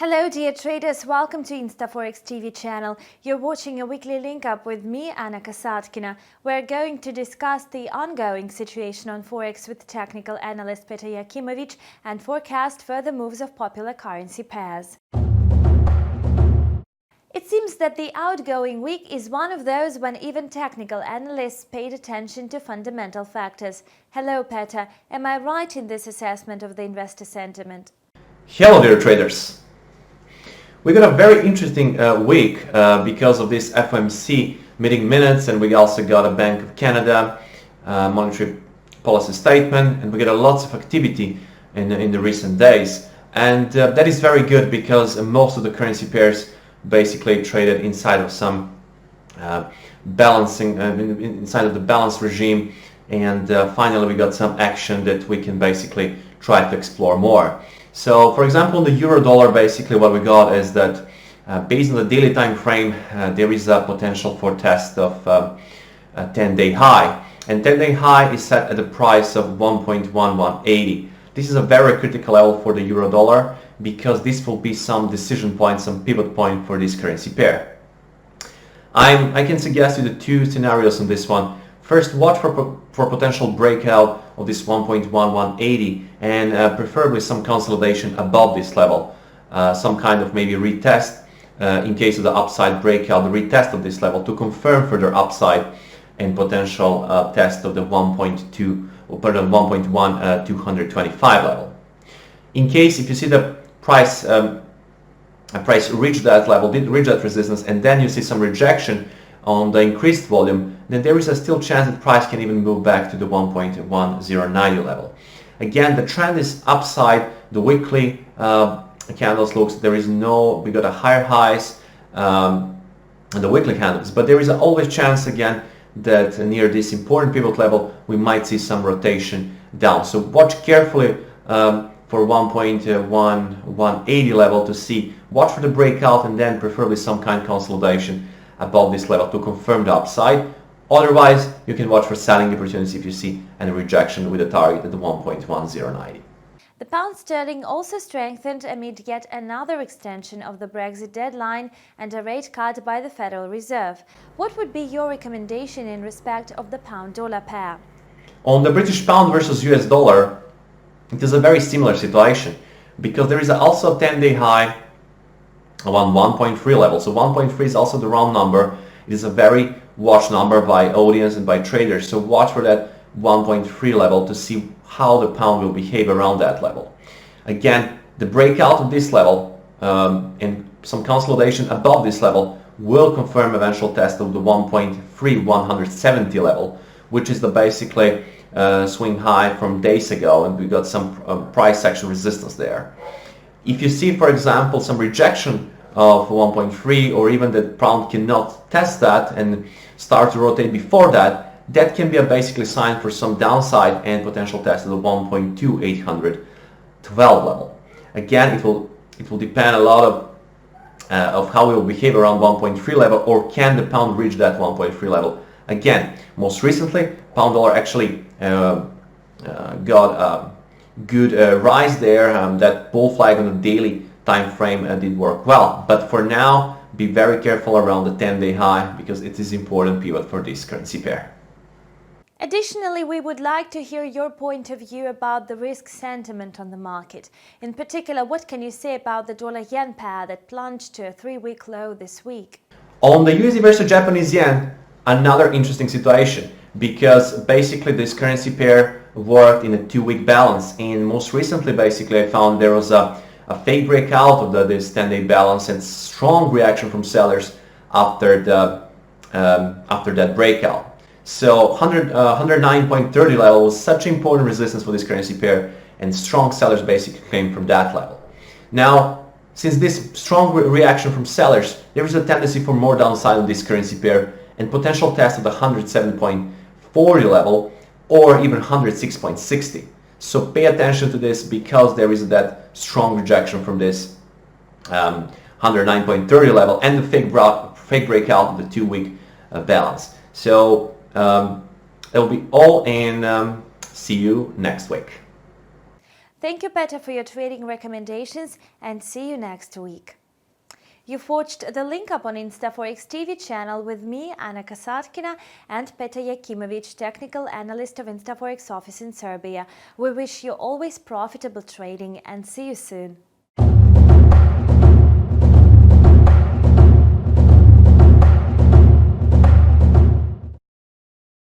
Hello dear traders, welcome to InstaForex TV channel. You're watching a weekly link up with me, Anna Kasatkina. We're going to discuss the ongoing situation on Forex with technical analyst Peter Yakimovic and forecast further moves of popular currency pairs. It seems that the outgoing week is one of those when even technical analysts paid attention to fundamental factors. Hello Peter, am I right in this assessment of the investor sentiment? Hello dear traders! We got a very interesting week because of this FOMC meeting minutes, and we also got a Bank of Canada monetary policy statement, and we got lots of activity in the recent days, and that is very good because most of the currency pairs basically traded inside of some balancing inside of the balance regime, and finally we got some action that we can basically try to explore more. So, for example, the euro-dollar, basically what we got is that based on the daily time frame, there is a potential for test of a 10-day high. And 10-day high is set at a price of 1.1180. This is a very critical level for the euro-dollar because this will be some decision point, some pivot point for this currency pair. I can suggest you the two scenarios on this one. First, watch for potential breakout of this 1.1180 and preferably some consolidation above this level. Some kind of maybe retest in case of the upside breakout, the retest of this level to confirm further upside and potential test of the 1.1225 level. In case if you see the price reach that level, did reach that resistance, and then you see some rejection on the increased volume, then there is a still chance that price can even move back to the 1.1090 level. Again, the trend is upside. The weekly candles looks, there is no, we got a higher highs on the weekly candles, but there is always chance again that near this important pivot level we might see some rotation down. So watch carefully for 1.1180 level to see, watch for the breakout and then preferably some kind of consolidation above this level to confirm the upside. Otherwise, you can watch for selling opportunities if you see any rejection with a target at the 1.1090. The pound sterling also strengthened amid yet another extension of the Brexit deadline and a rate cut by the Federal Reserve. What would be your recommendation in respect of the pound-dollar pair? On the British pound versus US dollar, it is a very similar situation because there is also a 10-day high around 1.3 level. So 1.3 is also the round number. It is a very watched number by audience and by traders. So watch for that 1.3 level to see how the pound will behave around that level. Again, the breakout of this level and some consolidation above this level will confirm eventual test of the 1.3170 level, which is the basically swing high from days ago, and we got some price action resistance there. If you see, for example, some rejection of 1.3 or even the pound cannot test that and start to rotate before that, that can be a basically sign for some downside and potential test of the 1.2812 level. Again, it will depend a lot of how it will behave around 1.3 level, or can the pound reach that 1.3 level. Again, most recently, pound dollar actually got a good rise there. That bull flag on the daily time frame did work well, but for now be very careful around the 10-day high because it is important pivot for this currency pair. Additionally, we would like to hear your point of view about the risk sentiment on the market. In particular, what can you say about the dollar-yen pair that plunged to a 3-week low this week? On the USD versus Japanese yen, another interesting situation because basically this currency pair worked in a 2-week balance, and most recently basically I found there was a fake breakout of this 10-day balance and strong reaction from sellers after that breakout. So 109.30 level was such important resistance for this currency pair, and strong sellers basically came from that level. Now, since this strong reaction from sellers, there is a tendency for more downside on this currency pair and potential test of the 107.40 level or even 106.60. So pay attention to this because there is that strong rejection from this 109.30 level and the fake breakout of the 2-week balance. So that will be all, and see you next week. Thank you, Peter, for your trading recommendations, and see you next week. You've watched the Linkup on InstaForex TV channel with me, Anna Kasatkina, and Petar Jakimovic, technical analyst of InstaForex office in Serbia. We wish you always profitable trading and see you soon.